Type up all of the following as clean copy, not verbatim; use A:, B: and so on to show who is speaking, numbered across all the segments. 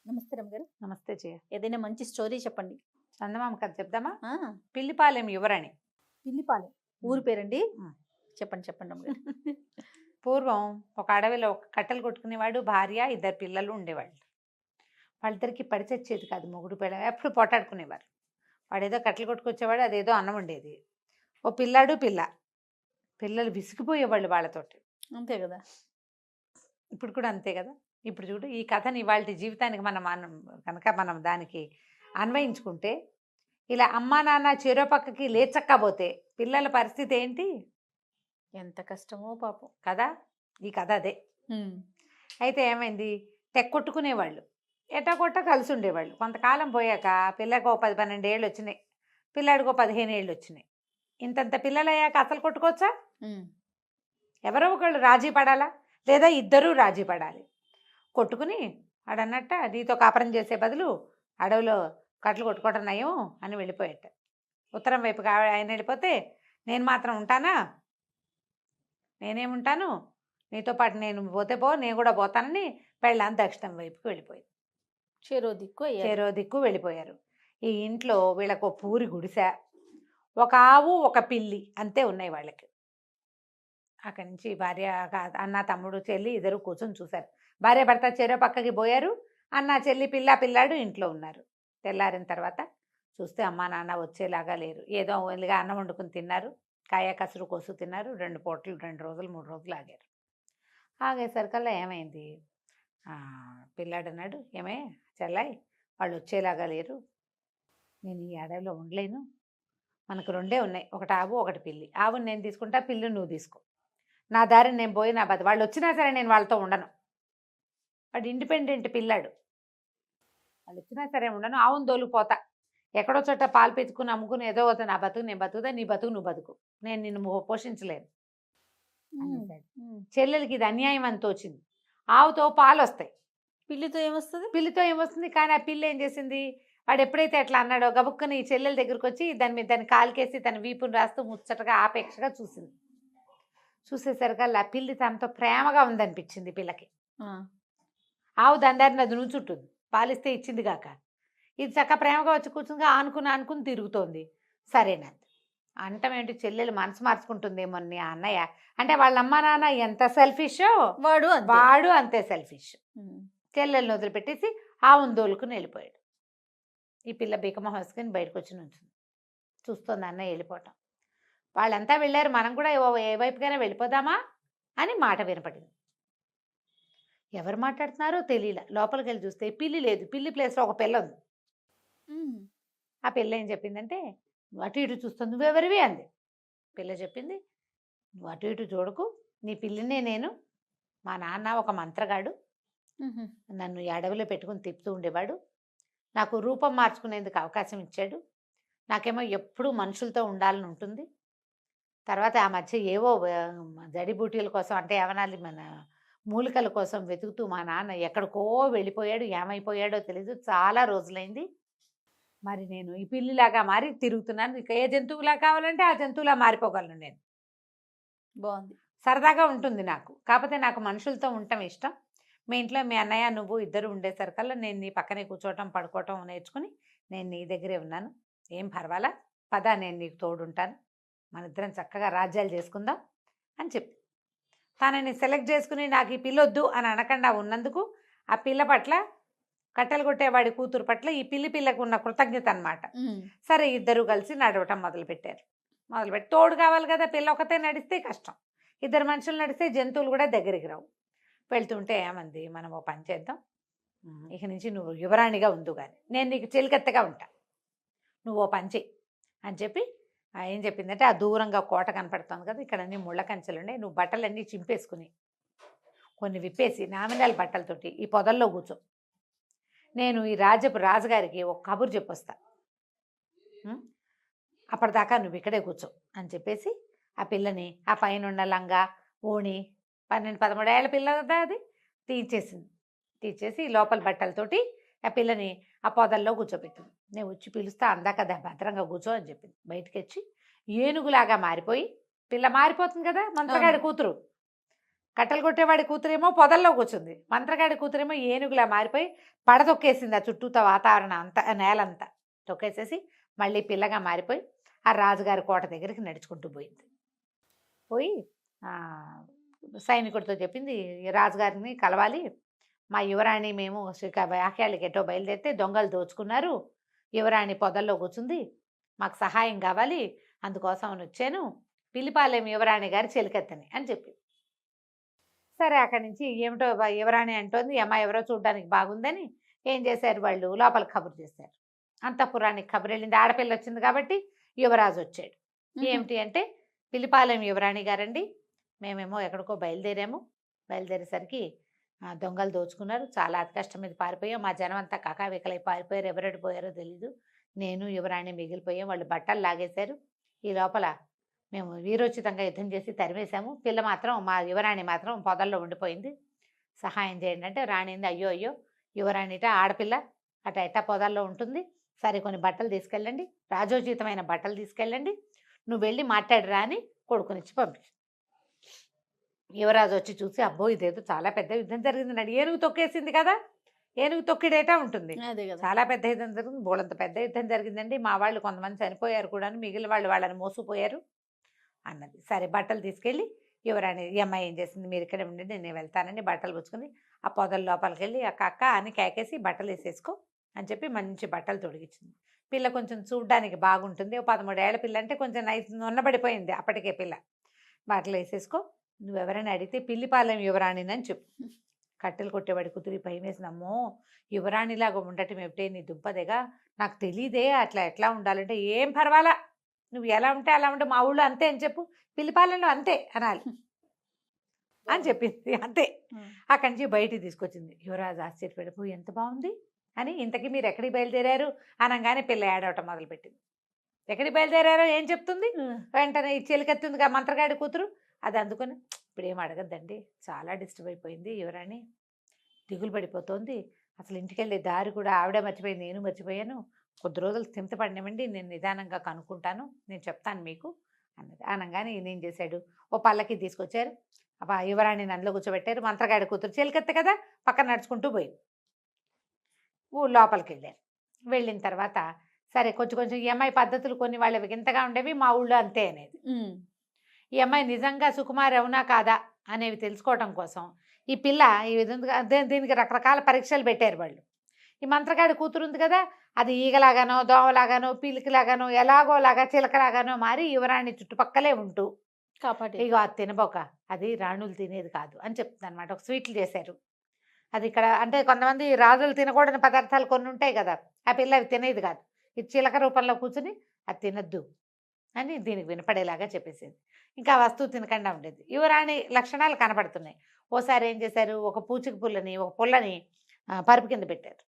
A: నమస్తే రమ్మగారు.
B: నమస్తే జయ.
A: ఏదైనా మంచి స్టోరీ చెప్పండి.
B: చందమామ కథ చెప్దామా?
A: ఆ!
B: పిల్లిపాలెం యువరాణి.
A: పిల్లిపాలెం. ఊరు పేరండి?
B: హ్మ్.
A: చెప్పండి చెప్పండి రమ్మగారు.
B: పూర్వం ఒక అడవిలో ఒక కట్టెలు కొట్టుకునేవాడు, భార్య, ఇద్దరు పిల్లలు ఉండేవాళ్ళు. వాళ్ళిద్దరికి పడి చచ్చేది కాదు, మొగుడు పెళ్ళాం ఎప్పుడు పోటాడుకునేవారు. వాడేదో కట్టెలు కొట్టుకొచ్చేవాడు, అదేదో అన్నం ఉండేది. ఓ పిల్లాడు పిల్ల. పిల్లలు విసిగిపోయేవాళ్ళు వాళ్ళతోటి.
A: అంతే గదా!
B: ఇప్పుడు కూడా అంతే కదా. ఇప్పుడు చూడు, ఈ కథని ఇవాళ జీవితానికి మనం కనుక మనం దానికి అన్వయించుకుంటే, ఇలా అమ్మా నాన్న చెరో పక్కకి లేచక్కపోతే పిల్లల పరిస్థితి ఏంటి
A: ఎంత కష్టమో పాపం.
B: కదా. ఈ కథ అదే.
A: హ్మ్.
B: అయితే ఏమైంది, తెక్కొట్టుకునేవాళ్ళు, ఎట్టకొట్ట కలిసి ఉండేవాళ్ళు. కొంతకాలం పోయాక పిల్లకి ఓ 10-12 ఏళ్ళు వచ్చినాయి, పిల్లాడికి ఓ 15 ఏళ్ళు వచ్చినాయి. ఇంతంత పిల్లలు అయ్యాక అసలు కొట్టుకోవచ్చా?
A: హ్మ్.
B: ఎవరో ఒకళ్ళు రాజీ పడాలా, లేదా ఇద్దరూ రాజీ పడాలి. కొట్టుకుని ఆడన్నట్ట నీతో కాపురం చేసే బదులు అడవిలో కట్లు కొట్టుకోవటం నయం అని వెళ్ళిపోయాట. ఉత్తరం వైపుగా ఆయన వెళ్ళిపోతే, నేను మాత్రం ఉంటానా, నేనేముంటాను, నీతో పాటు నేను పోతే పో, నేను కూడా పోతానని పెళ్ళాం దక్షిణం వైపుకి వెళ్ళిపోయింది.
A: చెరో దిక్కు అయ్యారు.
B: చెరో దిక్కు వెళ్ళిపోయారు. ఈ ఇంట్లో వీళ్ళకు ఓ పూరి గుడిసె, ఒక ఆవు, ఒక పిల్లి అంతే ఉన్నాయి వాళ్ళకి. అక్కడి నుంచి భార్య, అన్న, తమ్ముడు, చెల్లి ఇద్దరు కూర్చొని చూశారు. భార్య భర్త చెరో పక్కకి పోయారు. అన్న, చెల్లి, పిల్లాడు ఇంట్లో ఉన్నారు. తెల్లారిన తర్వాత చూస్తే అమ్మా నాన్న వచ్చేలాగా లేరు. ఏదో ఓన్లీగా అన్నం వండుకుని తిన్నారు, కాయ కసురు కోసు తిన్నారు. 2 పూటలు 2 రోజులు 3 రోజులు ఆగారు. ఆగేసరికల్లా ఏమైంది, పిల్లాడు అన్నాడు, ఏమే చెల్లాయి, వాళ్ళు వచ్చేలాగా లేరు, నేను ఈ అడవిలో ఉండలేను, మనకు 2 ఉన్నాయి, ఒకటి ఆవు ఒకటి పిల్లి. ఆవుని నేను తీసుకుంటా, పిల్లి నువ్వు తీసుకో, నా దారిని నేను పోయి నా బతి, వాళ్ళు వచ్చినా సరే నేను వాళ్ళతో ఉండను. వాడు ఇండిపెండెంట్ పిల్లాడు. వాళ్ళు వచ్చినా సరే ఉండను, ఆవును దోలుకుపోతా, ఎక్కడో చోట పాలు పెట్టుకుని అమ్ముకుని ఏదో అవుతుంది, నా బతుకు నేను బతుకుతా, నీ బతుకు నువ్వు బతుకు, నేను నిన్ను పోషించలేను
A: హ్మ్.
B: అనేసాడు.
A: హ్మ్.
B: చెల్లెలకి ఇది అన్యాయం అని తోచింది. ఆవుతో పాలు వస్తాయి,
A: పిల్లితో ఏమొస్తది?
B: పిల్లితో ఏమొస్తుంది. కానీ ఆ పిల్ల ఏం చేసింది, వాడు ఎప్పుడైతే అట్లా అన్నాడో గబుక్కుని ఈ చెల్లెల దగ్గరికి వచ్చి దాని మీద దాన్ని కాలుకేసి తన వీపుని రాస్తూ ముచ్చటగా ఆపేక్షగా చూసింది. చూసేసరికల్లా ఆ పిల్లి తనతో ప్రేమగా ఉందనిపించింది పిల్లకి.
A: ఆ!
B: ఆవు దాని అది నుంచుంటుంది, పాలిస్తే ఇచ్చింది కాక, ఇది చక్క ప్రేమగా వచ్చి కూర్చుని ఆనుకుని తిరుగుతోంది. సరేనంది. అంటం ఏంటి, చెల్లెలు మనసు మార్చుకుంటుందేమో నీ అన్నయ్య అంటే, వాళ్ళ అమ్మ నాన్న ఎంత సెల్ఫిషో
A: వాడు అంతే.
B: వాడు అంతే సెల్ఫిష్.
A: హ్మ్.
B: చెల్లెల్ని వదిలిపెట్టేసి ఆవును దోలుకుని వెళ్ళిపోయాడు. ఈ పిల్ల బీకమొహం వేసుకుని బయటకు వచ్చి నుంచుంది, చూస్తోంది అన్నయ్య వెళ్ళిపోవటం. వాళ్ళంతా వెళ్ళారు, మనం కూడా ఏ వైపుకైనా వెళ్ళిపోదామా అని మాట వినపడింది. ఎవరు మాట్లాడుతున్నారో తెలియలే. లోపలికి వెళ్ళి చూస్తే పిల్లి లేదు, పిల్లి ప్లేస్లో ఒక పిల్ల ఉంది.
A: హ్మ్.
B: ఆ పిల్ల ఏం చెప్పిందంటే, నువ్వు అటు ఇటు చూస్తుంది, నువ్వెవరివి అంది. పిల్ల చెప్పింది, నువ్వు అటు ఇటు చూడకు, నీ పిల్లినే నేను, మా నాన్న ఒక మంత్రగాడు,
A: హుహు.
B: నన్ను ఈ అడవిలో పెట్టుకుని తిప్పుతూ ఉండేవాడు, నాకు రూపం మార్చుకునేందుకు అవకాశం ఇచ్చాడు, నాకేమో ఎప్పుడూ మనుషులతో ఉండాలని ఉంటుంది. తర్వాత ఆ మధ్య ఏవో జడిబూటీల కోసం అంటే ఏమనాలి, మన మూలికల కోసం వెతుకుతూ మా నాన్న ఎక్కడికో వెళ్ళిపోయాడు, ఏమైపోయాడో తెలీదు, చాలా రోజులైంది. మరి నేను ఈ పిల్లిలాగా మారి తిరుగుతున్నాను, ఇక ఏ జంతువులా కావాలంటే ఆ జంతువులా మారిపోగలను నేను.
A: బావుంది.
B: సరదాగా ఉంటుంది నాకు, కాకపోతే నాకు మనుషులతో ఉండటం ఇష్టం. మీ ఇంట్లో మీ అన్నయ్య నువ్వు ఇద్దరు ఉండేసరికల్లా నేను నీ పక్కనే కూర్చోవటం పడుకోవటం నేర్చుకుని నేను నీ దగ్గరే ఉన్నాను, ఏం పర్వాలా, పద నేను నీకు తోడుంటాను, మన ఇద్దరం చక్కగా రాజ్యాలు చేసుకుందాం అని చెప్పి తనని సెలెక్ట్ చేసుకుని నాకు ఈ పిల్లొద్దు అని అనకుండా ఉన్నందుకు ఆ పిల్ల పట్ల, కట్టెలు కొట్టేవాడి కూతురు పట్ల ఈ పిల్లకు ఉన్న కృతజ్ఞత అనమాట.
A: హ్మ్.
B: సరే ఇద్దరు కలిసి నడవటం మొదలుపెట్టారు. మొదలుపెట్టి తోడు కావాలి కదా, పిల్ల ఒకతే నడిస్తే కష్టం, ఇద్దరు మనుషులు నడిస్తే జంతువులు కూడా దగ్గరికి రావు. వెళ్తుంటే ఏమంది, మనం ఓ పని చేద్దాం, ఇక నుంచి నువ్వు యువరాణిగా ఉండు కానీ నేను నీకు చెలికత్తెగా ఉంటా, నువ్వు ఓ పని చెయ్యి అని చెప్పి ఏం చెప్పిందంటే, ఆ దూరంగా కోట కనపడుతుంది కదా, ఇక్కడ అన్ని ముళ్ళ కంచెలు ఉన్నాయి, నువ్వు బట్టలన్నీ చింపేసుకుని కొన్ని విప్పేసి నామినల్ బట్టలతోటి ఈ పొదల్లో కూర్చో, నేను ఈ రాజుగారికి ఒక కబురు చెప్పొస్తా, అప్పటిదాకా నువ్వు ఇక్కడే కూర్చో అని చెప్పేసి ఆ పిల్లని ఆ పైన ఉన్న లంగా ఓణి 12-13 ఏళ్ల పిల్ల కదా అది తీసేసింది. తీసేసి లోపల బట్టలతోటి ఆ పిల్లని ఆ పొదల్లో కూర్చోబెట్టింది. నేను వచ్చి పిలుస్తా అందా కదా, భద్రంగా కూర్చో అని చెప్పింది. బయటకు వచ్చి ఏనుగులాగా మారిపోయి, పిల్ల మారిపోతుంది కదా మంత్రగాడి కూతురు, కట్టెలు కొట్టేవాడి కూతురేమో పొదల్లో కూర్చుంది. మంత్రగాడి కూతురేమో ఏనుగులా మారిపోయి పడతొక్కేసింది ఆ చుట్టూతా వాతావరణం అంతా, నేలంతా తొక్కేసేసి మళ్ళీ పిల్లగా మారిపోయి ఆ రాజుగారి కోట దగ్గరికి నడుచుకుంటూ పోయింది. పోయి సైనికుడితో చెప్పింది, రాజుగారిని కలవాలి, మా యువరాణి మేము వ్యాఖ్యాలకి ఎటో బయలుదేరితే దొంగలు దోచుకున్నారు, యువరాణి పొదల్లో కూర్చుంది, మాకు సహాయం కావాలి, అందుకోసం వచ్చాను, పిలిపాలెం యువరాణి గారి చెలికెత్తని అని చెప్పి. సరే అక్కడి నుంచి ఏమిటో యువరాణి అంటోంది, అమ్మ ఎవరో చూడడానికి బాగుందని ఏం చేశారు వాళ్ళు, లోపలికి కబురు చేశారు. అంతఃపురానికి కబురు వెళ్ళింది. ఆడపిల్ల వచ్చింది కాబట్టి యువరాజు వచ్చాడు. ఏమిటి అంటే, పిలిపాలెం యువరాణి గారండి, మేమేమో ఎక్కడికో బయలుదేరాము, బయలుదేరేసరికి దొంగలు దోచుకున్నారు, చాలా అతి కష్టం మీద పారిపోయాం, మా జనం అంతా కకావికలై పారిపోయారు, ఎవరెడు పోయారో తెలీదు, నేను యువరాణి మిగిలిపోయాం, వాళ్ళు బట్టలు లాగేశారు, ఈ లోపల మేము వీరోచితంగా యుద్ధం చేసి తరిమేశాము, పిల్ల మాత్రం మా యువరాణి మాత్రం పొదల్లో ఉండిపోయింది, సహాయం చేయండి అంటే రాణింది, అయ్యో అయ్యో యువరాణిట ఆడపిల్ల అట ఎట్టా పొదల్లో ఉంటుంది, సరే కొన్ని బట్టలు తీసుకెళ్ళండి, రాజోచితమైన బట్టలు తీసుకెళ్ళండి, నువ్వు వెళ్ళి మాట్లాడరా అని కొడుకునిచ్చి పంపించు. యువరాజు వచ్చి చూసి, అబ్బో ఇదేదో చాలా పెద్ద యుద్ధం జరిగింది నాడు, ఏనుగు తొక్కేసింది కదా, ఏనుగు తొక్కిడేటా ఉంటుంది, చాలా పెద్ద యుద్ధం జరిగింది, బోళంత పెద్ద యుద్ధం జరిగిందండి, మా వాళ్ళు కొంతమంది చనిపోయారు కూడా, మిగిలిన వాళ్ళు వాళ్ళని మోసుకుపోయారు అన్నది. సరే బట్టలు తీసుకెళ్ళి యువరాణి, ఈ అమ్మాయి ఏం చేసింది, మీరు ఇక్కడ ఉండండి నేను వెళ్తానని బట్టలు పుచ్చుకుని ఆ పొదల లోపలికి వెళ్ళి అక్క అక్క అని కేకేసి బట్టలు వేసేసుకో అని చెప్పి మంచి బట్టలు తొడిగించింది. పిల్ల కొంచెం చూడ్డానికి బాగుంటుంది, 13 ఏళ్ల పిల్ల అంటే కొంచెం నైస్ ఉన్నబడిపోయింది అప్పటికే పిల్ల. బట్టలు వేసేసుకో, నువ్వెవరైనా అడిగితే పిల్లిపాలెం యువరాణిని అని చెప్పు. కట్టెలు కొట్టేవాడి కుదిరి భయం వేసినమ్మో, యువరాణిలాగా ఉండటం ఏమిటే నీ దుంపదేగా, నాకు తెలియదే అట్లా ఎట్లా ఉండాలంటే, ఏం పర్వాలా నువ్వు ఎలా ఉంటే అలా ఉంటే, మా ఊళ్ళో అంతే అని చెప్పు, పిల్లిపాలెంలో అంతే అనాలి అని చెప్పింది. అంతే. అక్కడి నుంచి బయటికి తీసుకొచ్చింది. యువరాజు ఆశ్చర్యపడిపోయి, ఎంత బాగుంది అని, ఇంతకీ మీరు ఎక్కడికి బయలుదేరారు అనగానే పిల్ల ఏడవటం మొదలుపెట్టింది. ఎక్కడికి బయలుదేరారో ఏం చెప్తుంది, వెంటనే ఈ చెలికెత్తుంది మంత్రగాడి కూతురు, అది అందుకొని, ఇప్పుడు ఏం అడగద్దండి, చాలా డిస్టర్బ్ అయిపోయింది యువరాణి, దిగులు పడిపోతుంది, అసలు ఇంటికి వెళ్ళే దారి కూడా ఆవిడే మర్చిపోయింది, నేను మర్చిపోయాను, కొద్ది రోజులు స్థిమితపడినవ్వండి, నేను నిదానంగా కనుక్కుంటాను, నేను చెప్తాను మీకు అన్నది. అనగానే ఈయన ఏం చేశాడు, ఓ పల్లకి తీసుకొచ్చారు, యువరాణిని అందులో కూర్చోబెట్టారు, మంత్రగాడి కూతురు చెలికెత్త కదా పక్కన నడుచుకుంటూ పోయింది. ఊళ్ళో లోపలికి వెళ్ళారు. వెళ్ళిన తర్వాత సరే కొంచెం కొంచెం ఈ అమ్మాయి పద్ధతులు కొన్ని వాళ్ళవి వింతగా ఉండేవి, మా ఊళ్ళో అంతే అనేది. ఈ అమ్మాయి నిజంగా సుకుమారి అవునా కాదా అనేవి తెలుసుకోవడం కోసం ఈ పిల్ల ఈ విధంగా దీనికి రకరకాల పరీక్షలు పెట్టారు వాళ్ళు. ఈ మంత్రగాడి కూతురు ఉంది కదా, అది ఈగలాగానో దోమలాగానో పీలికలాగానో ఎలాగోలాగా చిలకలాగానో మారి యువరాణి చుట్టుపక్కలే ఉంటూ
A: కాబట్టి
B: ఇగో అది తినబోక, అది రాణులు తినేది కాదు అని చెప్తుంది అనమాట. ఒక స్వీట్లు చేశారు, అది ఇక్కడ అంటే కొంతమంది రాజులు తినకూడని పదార్థాలు కొన్ని ఉంటాయి కదా, ఆ పిల్ల అవి తినేది కాదు, ఇది చిలక రూపంలో కూర్చుని అది తినద్దు అని దీనికి వినపడేలాగా చెప్పేసేది. ఇంకా వస్తువు తినకుండా ఉండేది. యువరాణి లక్షణాలు కనపడుతున్నాయి. ఓసారి ఏం చేశారు, ఒక పూచిక పుల్లని పరుపు కింద పెట్టారు.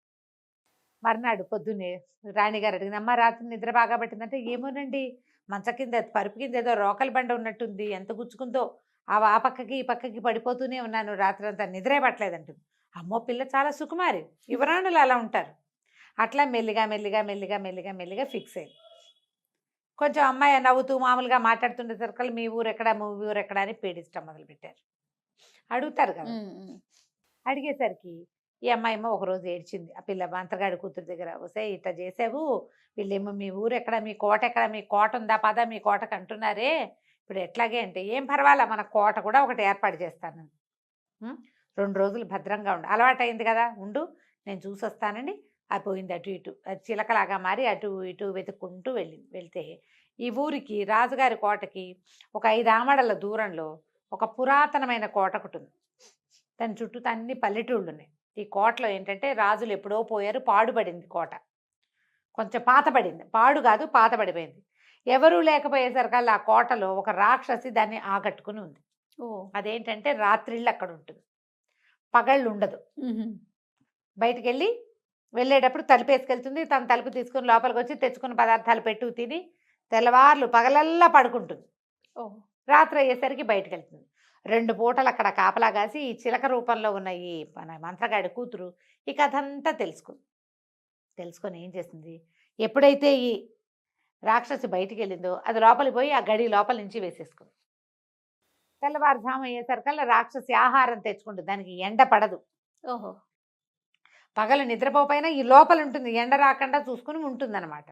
B: మర్నాడు పొద్దున్నే రాణిగారు అడిగింది, అమ్మ రాత్రి నిద్ర బాగా పట్టిందంటే, ఏమోనండి మంచ కింద పరుపు కింద ఏదో రోకలి బండ ఉన్నట్టుంది, ఎంత గుచ్చుకుందో, ఆ పక్కకి ఈ పక్కకి పడిపోతూనే ఉన్నాను, రాత్రి అంతా నిద్రే పట్టలేదంటుంది. అమ్మో పిల్ల చాలా సుకుమారి, యువరాణులు అలా ఉంటారు. అట్లా మెల్లిగా మెల్లిగా మెల్లిగా మెల్లిగా మెల్లిగా ఫిక్స్ అయింది. కొంచెం అమ్మాయి నవ్వుతూ మామూలుగా మాట్లాడుతుండే సరికల్ మీ ఊరు ఎక్కడ అని పీడించడం మొదలుపెట్టారు. అడుగుతారు కదా, అడిగేసరికి ఈ అమ్మాయి ఏమో ఒకరోజు ఏడ్చింది. ఆ పిల్ల మంత్రగాడి కూతురు దగ్గర, వస్తే ఇట్లా చేసావు, వీళ్ళేమో మీ ఊరు ఎక్కడ, మీ కోట ఎక్కడ, మీ కోట ఉందా పదా మీ కోటకు అంటున్నారే, ఇప్పుడు ఎట్లాగే అంటే, ఏం పర్వాలా మన కోట కూడా ఒకటి ఏర్పాటు చేస్తాను, 2 రోజులు భద్రంగా ఉండు, అలవాటైంది కదా ఉండు, నేను చూసొస్తానండి. అది పోయింది అటు ఇటు, అది చిలకలాగా మారి అటు ఇటు వెతుక్కుంటూ వెళ్తే ఈ ఊరికి రాజుగారి కోటకి ఒక 5 ఆమడల దూరంలో ఒక పురాతనమైన కోట ఒకటి ఉంది. దాని చుట్టూ అన్ని పల్లెటూళ్ళు ఉన్నాయి. ఈ కోటలో ఏంటంటే రాజులు ఎప్పుడో పోయారు, పాడుపడింది కోట, కొంచెం పాతబడింది, పాడు కాదు పాతబడిపోయింది. ఎవరూ లేకపోయేసరికల్లా ఆ కోటలో ఒక రాక్షసి దాన్ని ఆకట్టుకుని ఉంది. అదేంటంటే రాత్రిళ్ళు అక్కడ ఉంటుంది, పగళ్ళు ఉండదు. బయటికి వెళ్ళేటప్పుడు తలుపేసుకెళ్తుంది, తన తలుపు తీసుకుని లోపలికి వచ్చి తెచ్చుకున్న పదార్థాలు పెట్టు తిని తెల్లవార్లు పగలల్లా పడుకుంటుంది. రాత్రి అయ్యేసరికి బయటకు వెళ్తుంది. 2 పూటలు అక్కడ కాపలా కాసి ఈ చిలక రూపంలో ఉన్న ఈ మన మంత్రగాడి కూతురు ఈ కథ అంతా తెలుసుకొని ఏం చేసింది, ఎప్పుడైతే ఈ రాక్షసి బయటికి వెళ్ళిందో అది లోపలికి పోయి ఆ గడి లోపల నుంచి వేసేసుకుంది. తెల్లవారుజాము అయ్యేసరికల్లా రాక్షసి ఆహారం తెచ్చుకుంటుంది. దానికి ఎండ పడదు.
A: ఓహో!
B: పగలు నిద్రపోపోయినా ఈ లోపల ఉంటుంది. ఎండ రాకుండా చూసుకుని ఉంటుందన్నమాట.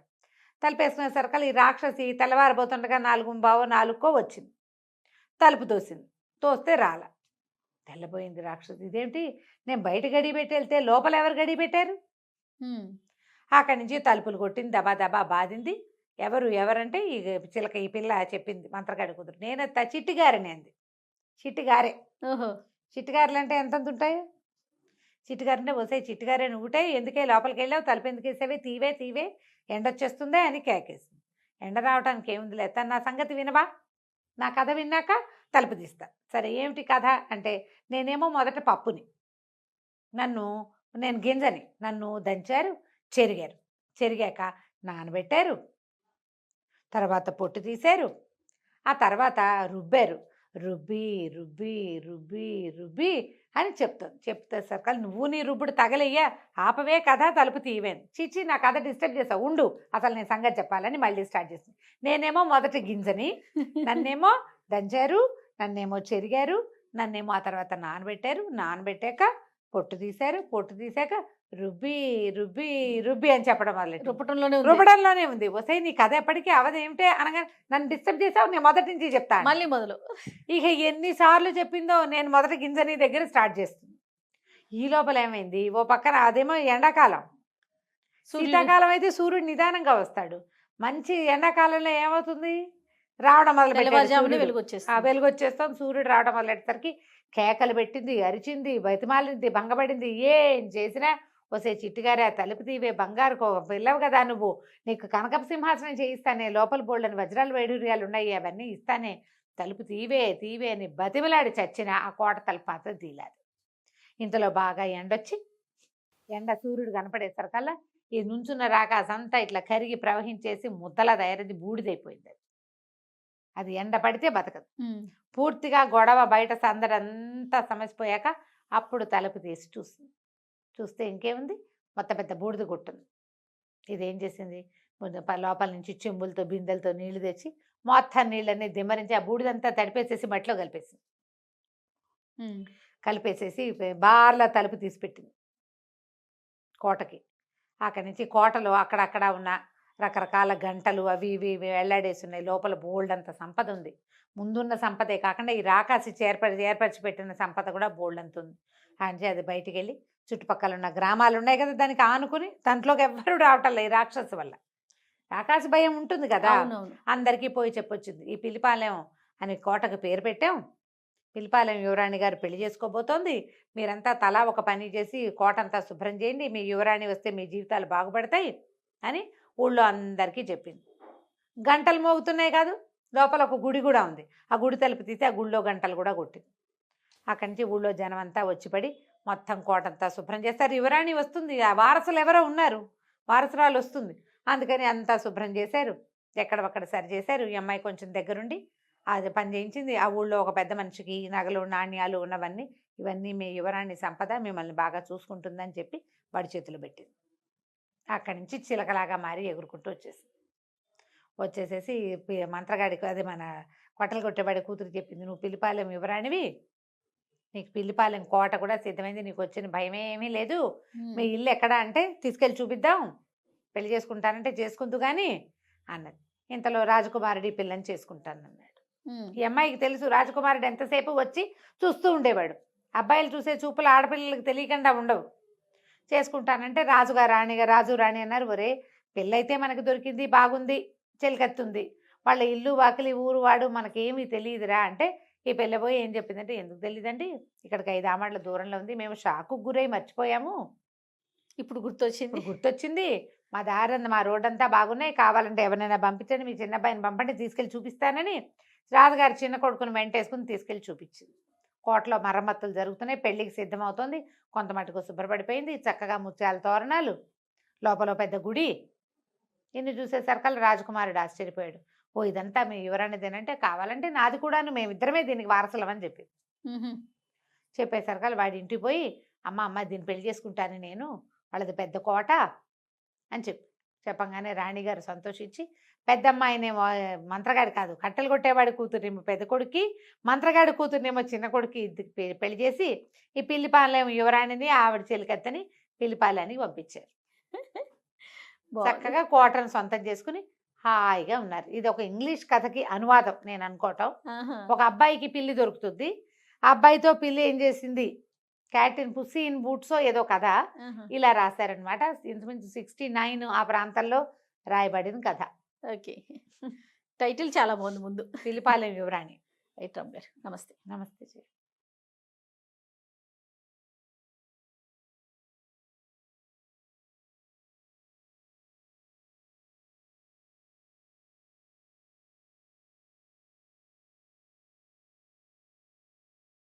B: తలుపేసుకునేసరికల్లా ఈ రాక్షసి తెల్లవారిపోతుండగా 4:15 4కో వచ్చింది. తలుపు తోసింది. తోస్తే రాల. తెల్లబోయింది రాక్షసి. ఇదేంటి, నేను బయట గడి పెట్టి వెళ్తే లోపల ఎవరు గడి పెట్టారు?
A: హ్మ్.
B: అక్కడి నుంచి తలుపులు కొట్టింది. దబా దబా బాధింది. ఎవరంటే ఈ చిలక, ఈ పిల్ల చెప్పింది, మంత్రగాడి కూతురు. నేను చిట్టిగారిని అంది. చిట్టిగారే.
A: ఓహో!
B: చిట్టిగారులు అంటే ఎంతంత ఉంటాయి? చిట్టిగారంటే వసే చిట్టిగారే నువ్వుటే ఎందుకే లోపలికి వెళ్ళావు, తలుపు ఎందుకు వేసావే, తీవే తీవే, ఎండొచ్చేస్తుందే అని కేకేసింది. ఎండ రావడానికి ఏముంది లేదు, నా సంగతి వినవా, నా కథ విన్నాక తలుపు తీస్తా. సరే ఏమిటి కథ అంటే, నేనేమో మొదట పప్పుని, నేను గింజని, నన్ను దంచారు, చెరిగారు, చెరిగాక నానబెట్టారు, తర్వాత పొట్టు తీశారు, ఆ తర్వాత రుబ్బారు, రుబ్బి రుబ్బి రుబ్బి రుబ్బి అని చెప్తే సర్కల్ నువ్వు నీ రుబ్బుడు తగలయ్యా, ఆపవే కథ, తలుపు తీయవేను. చీచి నా కథ డిస్టర్బ్ చేసావు, ఉండు అసలు నేను సంగతి చెప్పాలని మళ్ళీ స్టార్ట్ చేసింది. నేనేమో మొదటి గింజని, నన్నేమో దంచారు, నన్నేమో చెరిగారు, నన్నేమో ఆ తర్వాత నానబెట్టాక పొట్టు తీశారు, పొట్టు తీసాక రుబ్బి రుబ్బి రుబ్బి అని చెప్పడం మొదలెట్టు. రుబ్బడంలోనే ఉంది. వసే నీ కథ ఎప్పటికీ అవదేమిటే అనగా నన్ను డిస్టర్బ్ చేసావు, నేను మొదటి నుంచి చెప్తాను.
A: మళ్ళీ మొదలు.
B: ఇక ఎన్నిసార్లు చెప్పిందో, నేను మొదటి గింజని దగ్గర స్టార్ట్ చేస్తుంది. ఈ లోపల ఏమైంది, ఓ పక్కన అదేమో ఎండాకాలం, శీతాకాలం అయితే సూర్యుడు నిదానంగా వస్తాడు. మంచి ఎండాకాలంలో ఏమవుతుంది, రావడం మొదలు వెలుగొచ్చేస్తాం. సూర్యుడు రావడం మొదలెట్టేసరికి కేకలు పెట్టింది, అరిచింది, బతిమాలింది, భంగపడింది. ఏం చేసినా వసే చిట్టిగారే ఆ తలుపు తీవే, బంగారు పిల్లవు కదా నువ్వు, నీకు కనకపు సింహాసనం చేయిస్తానే, లోపల బోళ్ళని వజ్రాలు వైడూర్యాలు ఉన్నాయి, అవన్నీ ఇస్తానే, తలుపు తీవే తీవే అని బతిమలాడి చచ్చిన ఆ కోట తలుపు మాత్రం తీయలేదు. ఇంతలో బాగా ఎండొచ్చి, సూర్యుడు కనపడేసరికల్లా ఈ నుంచున్న రాకాసంతా ఇట్లా కరిగి ప్రవహించేసి ముద్దలా తయారైంది, బూడిదైపోయింది. అది ఎండ పడితే బతకదు. పూర్తిగా గొడవ బయట సందడంతా సమసిపోయాక అప్పుడు తలుపు తీసి చూస్తే ఇంకేముంది, మొత్తం పెద్ద బూడిద గుట్టుంది. ఇదేం చేసింది, లోపల నుంచి చెంబులతో బిందెలతో నీళ్లు తెచ్చి మొత్తం నీళ్ళన్నీ దిమ్మరించి ఆ బూడిదంతా తడిపేసేసి మట్టిలో కలిపేసేసి బార్లా తలుపు తీసిపెట్టింది కోటకి. అక్కడి నుంచి కోటలో అక్కడక్కడ ఉన్న రకరకాల గంటలు అవి ఇవి వెళ్లాడేసి ఉన్నాయి. లోపల బోల్డ్ అంత సంపద ఉంది. ముందున్న సంపదే కాకుండా ఈ రాకాసి ఏర్పరిచి పెట్టిన సంపద కూడా బోల్డ్ అంత ఉంది. అంటే అది బయటికి వెళ్ళి చుట్టుపక్కల ఉన్న గ్రామాలు ఉన్నాయి కదా, దానికి ఆనుకుని దాంట్లోకి ఎవ్వరూ రావటం లేదు. ఈ రాక్షసు వల్ల రాకాసి భయం ఉంటుంది కదా, అందరికీ పోయి చెప్పొచ్చింది. ఈ పిల్లిపాలెం అని కోటకు పేరు పెట్టాం, పిల్లిపాలెం యువరాణి గారు పెళ్లి చేసుకోబోతోంది, మీరంతా తలా ఒక పని చేసి కోట అంతా శుభ్రం చేయండి, మీ యువరాణి వస్తే మీ జీవితాలు బాగుపడతాయి అని ఊళ్ళో అందరికీ చెప్పింది. గంటలు మోగుతున్నాయి కాదు, లోపల ఒక గుడి కూడా ఉంది. ఆ గుడి తలుపు తీసి ఆ గుడిలో గంటలు కూడా కొట్టింది. అక్కడి నుంచి ఊళ్ళో జనం అంతా వచ్చిపడి మొత్తం కోటంతా శుభ్రం చేస్తారు. యువరాణి వస్తుంది, ఆ వారసులు ఎవరో ఉన్నారు, వారసురాలు వస్తుంది, అందుకని అంతా శుభ్రం చేశారు, ఎక్కడొక్కడ సరి చేశారు. ఈ అమ్మాయి కొంచెం దగ్గరుండి అది పని చేయించింది. ఆ ఊళ్ళో ఒక పెద్ద మనిషికి నగలు నాణ్యాలు ఉన్నవన్నీ, ఇవన్నీ మీ యువరాణి సంపద, మిమ్మల్ని బాగా చూసుకుంటుందని చెప్పి వాడి చేతులు పెట్టింది. అక్కడి నుంచి చిలకలాగా మారి ఎగురుకుంటూ వచ్చేసేసి మంత్రగాడికి, అదే మన కొట్టలు కొట్టేవాడి కూతురు చెప్పింది, నువ్వు పిల్లిపాలెం యువరాణివి, నీకు పిల్లిపాలెం కోట కూడా సిద్ధమైంది, నీకు వచ్చిన భయమేమీ లేదు, మీ ఇల్లు ఎక్కడ అంటే తీసుకెళ్ళి చూపిద్దాం, పెళ్లి చేసుకుంటానంటే చేసుకుంటూ కానీ అన్నది. ఇంతలో రాజకుమారుడి పిల్లని చేసుకుంటానన్నాడు. ఈ అమ్మాయికి తెలుసు రాజకుమారుడు ఎంతసేపు వచ్చి చూస్తూ ఉండేవాడు, అబ్బాయిలు చూసే చూపులు ఆడపిల్లలకు తెలియకుండా ఉండవు. చేసుకుంటానంటే రాజు రాణి అన్నారు. ఒరే పెళ్ళైతే మనకు దొరికింది, బాగుంది, చెలికెత్తుంది, వాళ్ళ ఇల్లు వాకిలి ఊరు వాడు మనకేమీ తెలియదురా అంటే, ఈ పెళ్ళబోయి ఏం చెప్పిందంటే, ఎందుకు తెలియదండి, ఇక్కడికి 5 ఆమడ్ల దూరంలో ఉంది, మేము షాకు గురై మర్చిపోయాము, ఇప్పుడు గుర్తొచ్చింది, మా దారి మా రోడ్ అంతా బాగున్నాయి, కావాలంటే ఎవరైనా పంపించండి, మీ చిన్న అబ్బాయిని పంపండి, తీసుకెళ్ళి చూపిస్తానని రాజుగారి చిన్న కొడుకుని వెంటేసుకుని తీసుకెళ్ళి చూపించింది. కోటలో మరమ్మతులు జరుగుతున్నాయి, పెళ్లికి సిద్ధమవుతుంది, కొంత మటుకు శుభ్రపడిపోయింది, చక్కగా ముత్యాల తోరణాలు, లోపల పెద్ద గుడి. ఇన్ని చూసేసరికల్ రాజకుమారుడు ఆశ్చర్యపోయాడు. ఓ ఇదంతా మీ యువరాణిదేనంటే, కావాలంటే నాది కూడాను, మేమిద్దరమే దీనికి వారసులమని చెప్పి చెప్పేసరికల్ వాడి ఇంటికి పోయి, అమ్మ దీన్ని పెళ్లి చేసుకుంటాను నేను, వాళ్ళది పెద్ద కోట అని చెప్పంగానే రాణిగారు సంతోషించి పెద్దమ్మాయినేమో మంత్రగాడి కాదు కట్టెలు కొట్టేవాడి కూతురునేమో పెద్ద కొడుక్కి, మంత్రగాడి కూతురునేమో చిన్న కొడుక్కి ఇద్దరికి పెళ్లి చేసి ఈ పిల్లిపాలెం యువరాణిని ఆవిడ చెలికత్తని పిల్లిపాలెనికి పంపించారు.
A: బాగుంది.
B: చక్కగా కోటను సొంతం చేసుకుని హాయిగా ఉన్నారు. ఇది ఒక ఇంగ్లీష్ కథకి అనువాదం నేను అనుకోవటం.
A: ఆహా.
B: ఒక అబ్బాయికి పిల్లి దొరుకుతుంది. ఆ అబ్బాయితో పిల్లి ఏం చేసింది, క్యాట్ ఇన్ పుస్సీ ఇన్ బూట్సో ఏదో కథ
A: ఆహా.
B: ఇలా రాశారనమాట. ఇంచుమించు 69 ఆ ప్రాంతంలో రాయబడిన కథ.
A: ఓకే. టైటిల్ చాలా బాగుంది ముందు.
B: పిల్లిపాలెం యువరాణి.
A: రైట్ రామ్ గారు, నమస్తే.
B: నమస్తే.